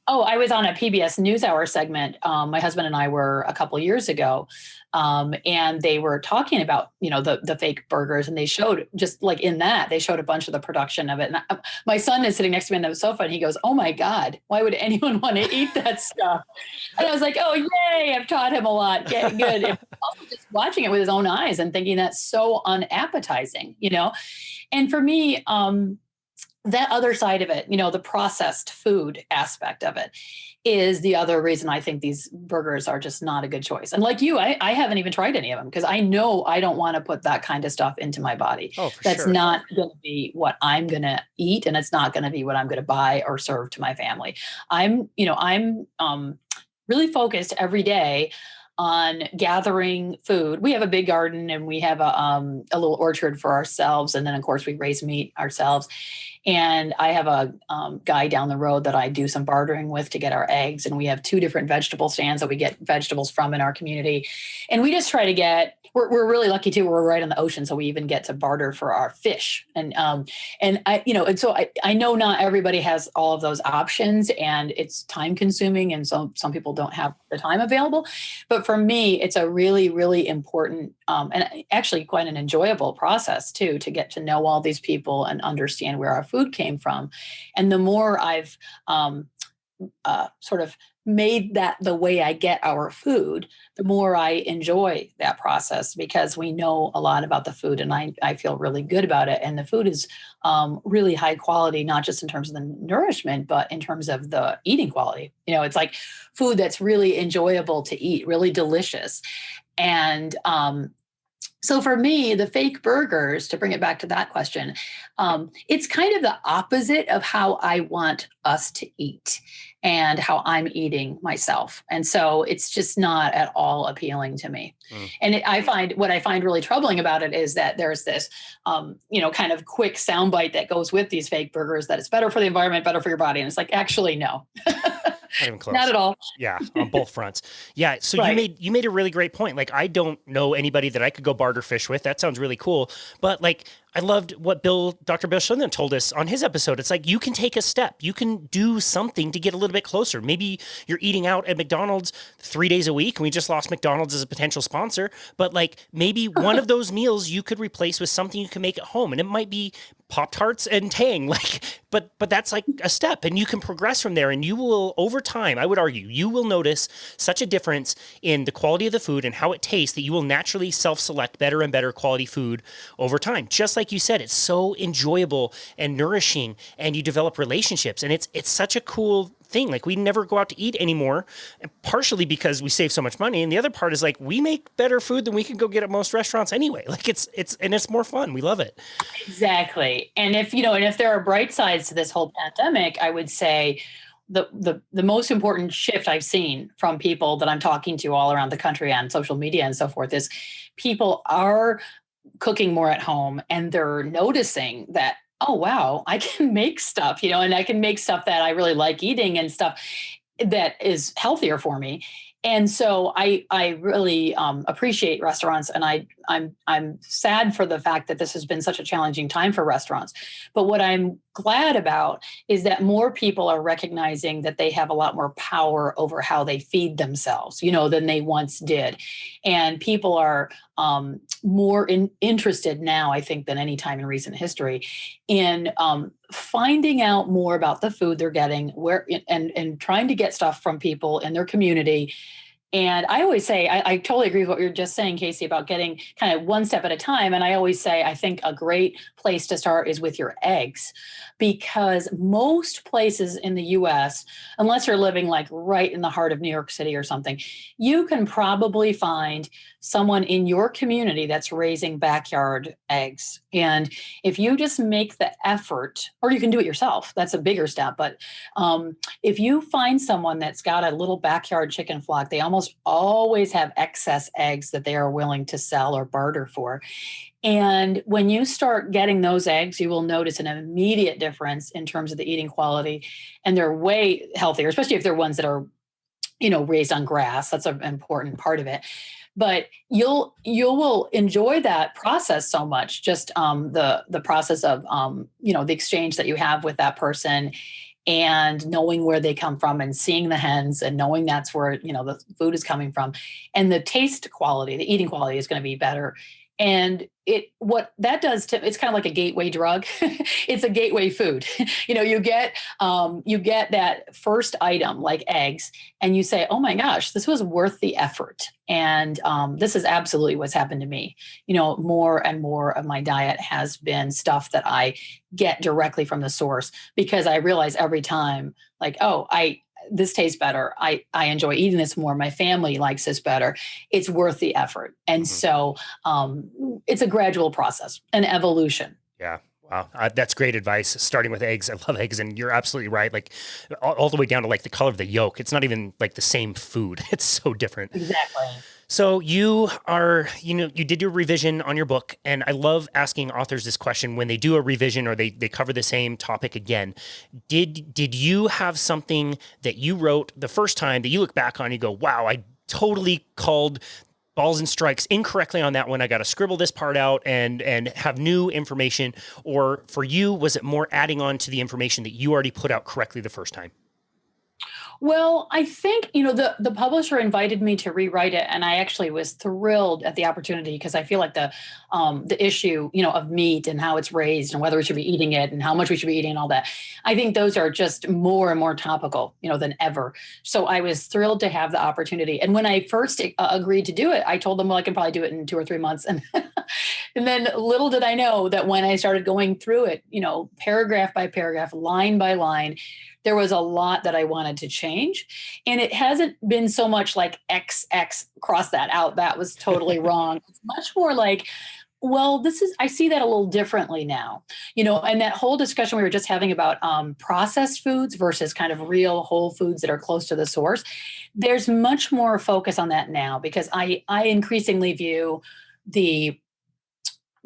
Speaker 2: I was on a PBS NewsHour segment. My husband and I were a couple of years ago, and they were talking about, the fake burgers, and they showed just like in that, they showed a bunch of the production of it. And my son is sitting next to me on the sofa, and he goes, "Oh my God, why would anyone want to eat that stuff?" And I was like, "Oh, yay, I've taught him a lot. Good." And also just watching it with his own eyes and thinking that's so unappetizing, And for me, that other side of it, the processed food aspect of it, is the other reason I think these burgers are just not a good choice. And like you, I haven't even tried any of them because I know I don't want to put that kind of stuff into my body.
Speaker 1: Oh, for
Speaker 2: That's
Speaker 1: sure.
Speaker 2: not going to be what I'm going to eat, and it's not going to be what I'm going to buy or serve to my family. I'm really focused every day on gathering food. We have a big garden, and we have a little orchard for ourselves. And then, of course, we raise meat ourselves. And I have a guy down the road that I do some bartering with to get our eggs. And we have 2 different vegetable stands that we get vegetables from in our community. And we just try to we're really lucky too. We're right on the ocean, so we even get to barter for our fish. And so I know not everybody has all of those options, and it's time consuming, and so some people don't have the time available. But for me, it's a really, really important and actually quite an enjoyable process too, to get to know all these people and understand where our food came from. And the more I've sort of made that the way I get our food, the more I enjoy that process, because we know a lot about the food, and I feel really good about it. And the food is really high quality, not just in terms of the nourishment, but in terms of the eating quality. It's like food that's really enjoyable to eat, really delicious. And so for me, the fake burgers, to bring it back to that question, it's kind of the opposite of how I want us to eat and how I'm eating myself. And so it's just not at all appealing to me. And what I find really troubling about it is that there's this, kind of quick soundbite that goes with these fake burgers, that it's better for the environment, better for your body. And it's like, actually, no.
Speaker 1: Not even close.
Speaker 2: Not at all.
Speaker 1: Yeah, on both fronts. Yeah, so
Speaker 2: Right.
Speaker 1: you made a really great point. Like, I don't know anybody that I could go barter fish with. That sounds really cool. But like, I loved what Dr. Bill Shundan told us on his episode. It's like, you can take a step. You can do something to get a little bit closer. Maybe you're eating out at McDonald's 3 days a week, and we just lost McDonald's as a potential sponsor. But like, maybe one of those meals you could replace with something you can make at home, and it might be Pop-Tarts and Tang. Like, but that's like a step, and you can progress from there, and you will, over time, I would argue, you will notice such a difference in the quality of the food and how it tastes that you will naturally self-select better and better quality food over time. Just like you said, it's so enjoyable and nourishing, and you develop relationships, and it's such a cool thing. Like, we never go out to eat anymore, and partially because we save so much money, and the other part is like, we make better food than we can go get at most restaurants anyway. Like, it's more fun. We love it.
Speaker 2: Exactly. And if there are bright sides to this whole pandemic, I would say the most important shift I've seen from people that I'm talking to all around the country on social media and so forth is people are cooking more at home, and they're noticing that, oh wow, I can make stuff, and I can make stuff that I really like eating and stuff that is healthier for me. And so I really appreciate restaurants, and I'm sad for the fact that this has been such a challenging time for restaurants. But what I'm glad about is that more people are recognizing that they have a lot more power over how they feed themselves, than they once did, and people are more interested now, I think, than any time in recent history, in finding out more about the food they're getting, where and trying to get stuff from people in their community. And I always say, I totally agree with what you're just saying, Casey, about getting kind of one step at a time. And I always say, I think a great place to start is with your eggs, because most places in the US, unless you're living like right in the heart of New York City or something, you can probably find someone in your community that's raising backyard eggs. And if you just make the effort, or you can do it yourself, that's a bigger step. But if you find someone that's got a little backyard chicken flock, they almost always have excess eggs that they are willing to sell or barter for. And when you start getting those eggs, you will notice an immediate difference in terms of the eating quality. And they're way healthier, especially if they're ones that are, raised on grass. That's an important part of it. But you will enjoy that process so much. Just the process of the exchange that you have with that person, and knowing where they come from, and seeing the hens, and knowing that's where the food is coming from, and the taste quality, the eating quality is going to be better. And what that does to, it's kind of like a gateway drug. It's a gateway food. You get that first item like eggs, and you say, oh my gosh, this was worth the effort. And this is absolutely what's happened to me. More and more of my diet has been stuff that I get directly from the source, because I realize every time, like, oh, this tastes better. I enjoy eating this more. My family likes this better. It's worth the effort. And so it's a gradual process, an evolution.
Speaker 1: Yeah. Wow. That's great advice. Starting with eggs. I love eggs. And you're absolutely right. Like, all the way down to like the color of the yolk. It's not even like the same food. It's so different.
Speaker 2: Exactly.
Speaker 1: So you are, you did your revision on your book, and I love asking authors this question when they do a revision or they cover the same topic again. Did you have something that you wrote the first time that you look back on and you go, wow, I totally called balls and strikes incorrectly on that one. I got to scribble this part out and have new information? Or for you, was it more adding on to the information that you already put out correctly the first time?
Speaker 2: Well, I think, the publisher invited me to rewrite it, and I actually was thrilled at the opportunity, because I feel like the issue, of meat and how it's raised and whether we should be eating it and how much we should be eating and all that. I think those are just more and more topical, than ever. So I was thrilled to have the opportunity. And when I first agreed to do it, I told them, well, I can probably do it in 2 or 3 months. And and then little did I know that when I started going through it, paragraph by paragraph, line by line, there was a lot that I wanted to change. And it hasn't been so much like XX, cross that out, that was totally wrong. It's much more like, well, I see that a little differently now, and that whole discussion we were just having about processed foods versus kind of real whole foods that are close to the source. There's much more focus on that now, because I increasingly view the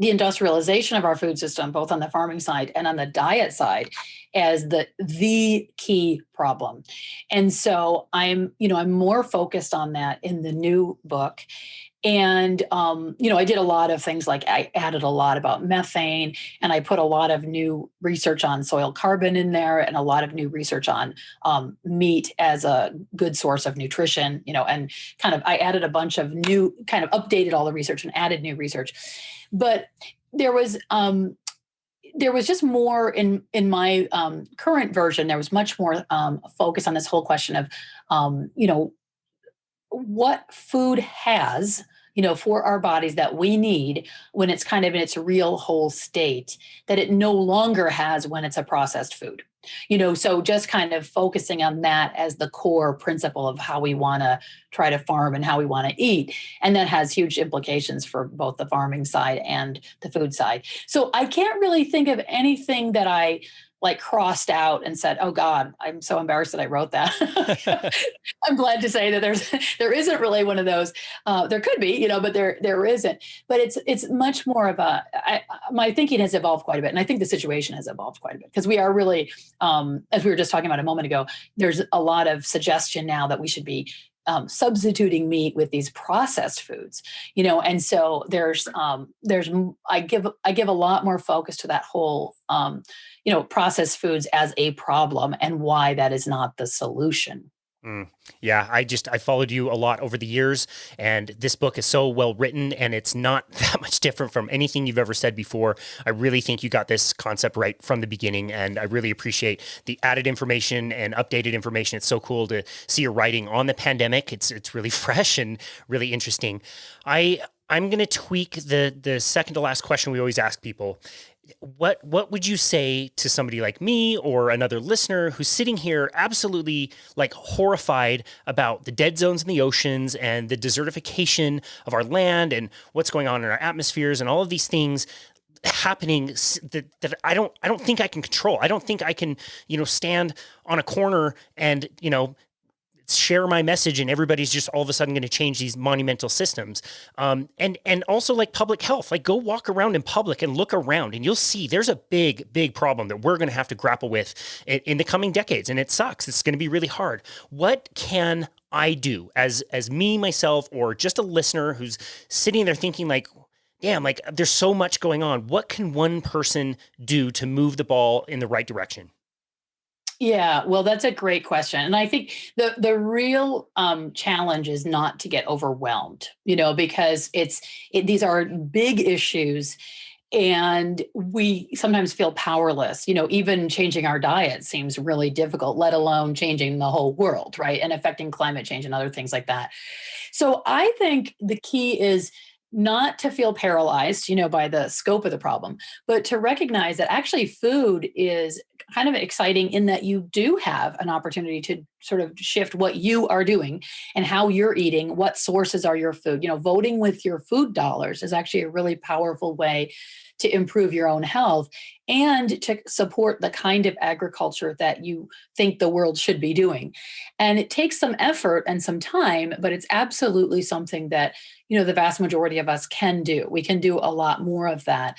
Speaker 2: the industrialization of our food system, both on the farming side and on the diet side, as the key problem. And so I'm more focused on that in the new book. And, I did a lot of things, like I added a lot about methane, and I put a lot of new research on soil carbon in there, and a lot of new research on meat as a good source of nutrition, and kind of I added a bunch of new, kind of updated all the research and added new research. But there was just more in my current version. There was much more focus on this whole question of, what food has, for our bodies that we need when it's kind of in its real whole state, that it no longer has when it's a processed food. So just kind of focusing on that as the core principle of how we want to try to farm and how we want to eat. And that has huge implications for both the farming side and the food side. So I can't really think of anything that I crossed out and said, "Oh God, I'm so embarrassed that I wrote that." I'm glad to say that there isn't really one of those. There could be, but there isn't. But it's much more of my thinking has evolved quite a bit, and I think the situation has evolved quite a bit, because we are really, as we were just talking about a moment ago, there's a lot of suggestion now that we should be substituting meat with these processed foods, and so there's I give a lot more focus to that whole processed foods as a problem, and why that is not the solution.
Speaker 1: Yeah, I followed you a lot over the years, and this book is so well written, and it's not that much different from anything you've ever said before. I really think you got this concept right from the beginning, and I really appreciate the added information and updated information. It's so cool to see your writing on the pandemic. It's really fresh and really interesting. I'm going to tweak the second to last question we always ask people. What would you say to somebody like me or another listener who's sitting here absolutely horrified about the dead zones in the oceans and the desertification of our land and what's going on in our atmospheres and all of these things happening that I don't think I can control. I don't think I can, stand on a corner and, share my message and everybody's just all of a sudden going to change these monumental systems. And also public health, go walk around in public and look around, and you'll see there's a big problem that we're going to have to grapple with in the coming decades. And it sucks. It's going to be really hard. What can I do as me, myself, or just a listener who's sitting there thinking damn, there's so much going on. What can one person do to move the ball in the right direction?
Speaker 2: Yeah, well, that's a great question. And I think the real challenge is not to get overwhelmed, because these are big issues, and we sometimes feel powerless. Even changing our diet seems really difficult, let alone changing the whole world, right? And affecting climate change and other things like that. So I think the key is not to feel paralyzed, by the scope of the problem, but to recognize that actually food is kind of exciting in that you do have an opportunity to sort of shift what you are doing and how you're eating, what sources are your food. Voting with your food dollars is actually a really powerful way to improve your own health and to support the kind of agriculture that you think the world should be doing. And it takes some effort and some time, but it's absolutely something that, the vast majority of us can do. We can do a lot more of that.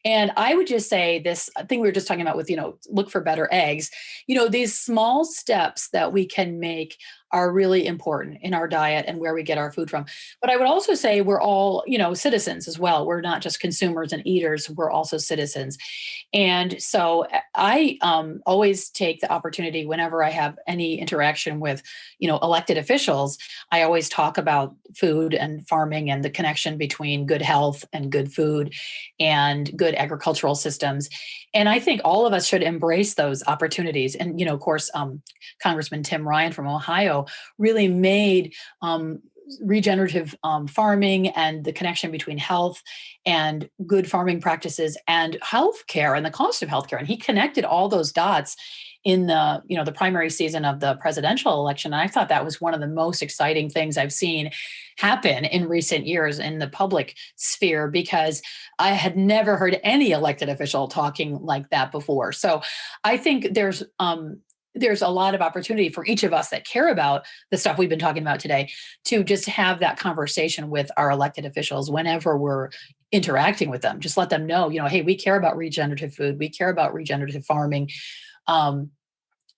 Speaker 2: And I would just say this thing we were just talking about with, look for better eggs, these small steps that we can make are really important in our diet and where we get our food from. But I would also say we're all, citizens as well. We're not just consumers and eaters, we're also citizens. And so I always take the opportunity whenever I have any interaction with, elected officials. I always talk about food and farming and the connection between good health and good food and good agricultural systems. And I think all of us should embrace those opportunities. And, of course, Congressman Tim Ryan from Ohio really made regenerative farming and the connection between health and good farming practices and healthcare and the cost of healthcare. And he connected all those dots in the primary season of the presidential election. And I thought that was one of the most exciting things I've seen happen in recent years in the public sphere, because I had never heard any elected official talking like that before. So I think there's there's a lot of opportunity for each of us that care about the stuff we've been talking about today to just have that conversation with our elected officials whenever we're interacting with them. Just let them know, hey, we care about regenerative food. We care about regenerative farming.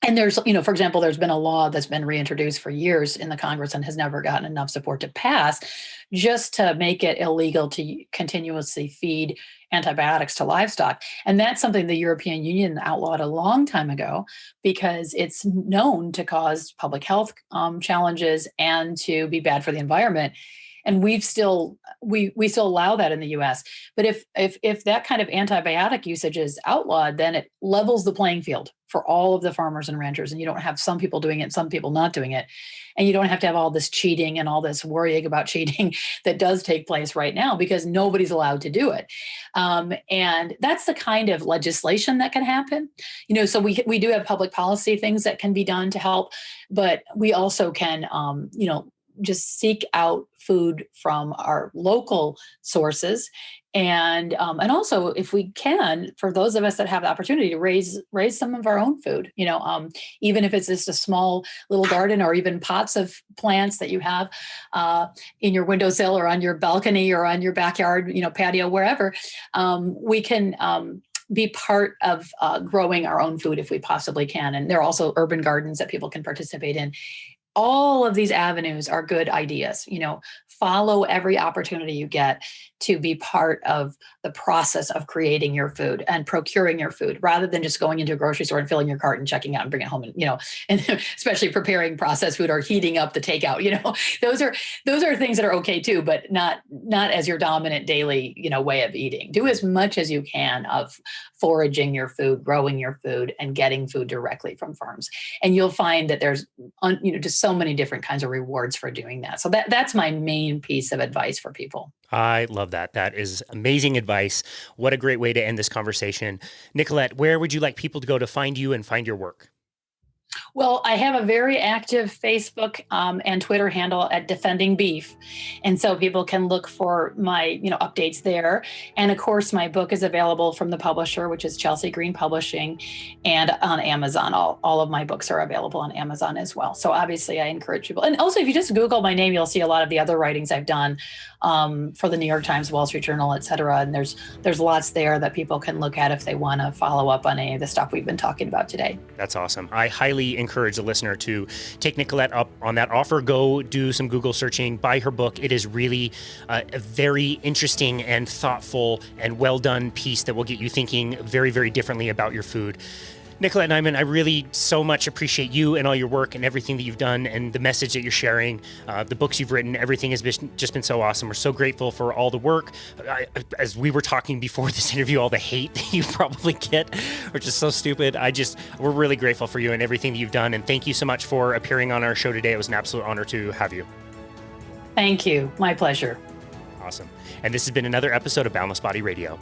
Speaker 2: And there's, for example, there's been a law that's been reintroduced for years in the Congress and has never gotten enough support to pass, just to make it illegal to continuously feed antibiotics to livestock. And that's something the European Union outlawed a long time ago because it's known to cause public health challenges and to be bad for the environment. And we still allow that in the U.S. But if that kind of antibiotic usage is outlawed, then it levels the playing field for all of the farmers and ranchers. And you don't have some people doing it, some people not doing it. And you don't have to have all this cheating and all this worrying about cheating that does take place right now because nobody's allowed to do it. And that's the kind of legislation that can happen. So we do have public policy things that can be done to help, but we also can, just seek out food from our local sources. And also, if we can, for those of us that have the opportunity to raise some of our own food, even if it's just a small little garden or even pots of plants that you have in your windowsill or on your balcony or on your backyard, patio, wherever, we can be part of growing our own food if we possibly can. And there are also urban gardens that people can participate in. All of these avenues are good ideas. Follow every opportunity you get to be part of the process of creating your food and procuring your food, rather than just going into a grocery store and filling your cart and checking out and bringing it home. And especially preparing processed food or heating up the takeout. Those are things that are okay too, but not as your dominant daily way of eating. Do as much as you can of foraging your food, growing your food, and getting food directly from farms. And you'll find that there's just so many different kinds of rewards for doing that. So that's my main piece of advice for people.
Speaker 1: I love that. That is amazing advice. What a great way to end this conversation. Nicolette, where would you like people to go to find you and find your work?
Speaker 2: Well, I have a very active Facebook and Twitter handle at Defendingbeef. And so people can look for my, updates there. And of course, my book is available from the publisher, which is Chelsea Green Publishing, and on Amazon. All of my books are available on Amazon as well. So obviously I encourage people. And also, if you just Google my name, you'll see a lot of the other writings I've done for the New York Times, Wall Street Journal, et cetera. And there's lots there that people can look at if they want to follow up on any of the stuff we've been talking about today.
Speaker 1: That's awesome. I highly encourage the listener to take Nicolette up on that offer. Go do some Google searching, buy her book. It is really a very interesting and thoughtful and well done piece that will get you thinking very, very differently about your food. Nicolette Niman, I really so much appreciate you and all your work and everything that you've done and the message that you're sharing, the books you've written. Everything has just been so awesome. We're so grateful for all the work. As we were talking before this interview, all the hate that you probably get, which is so stupid. We're really grateful for you and everything that you've done. And thank you so much for appearing on our show today. It was an absolute honor to have you.
Speaker 2: Thank you. My pleasure.
Speaker 1: Awesome. And this has been another episode of Boundless Body Radio.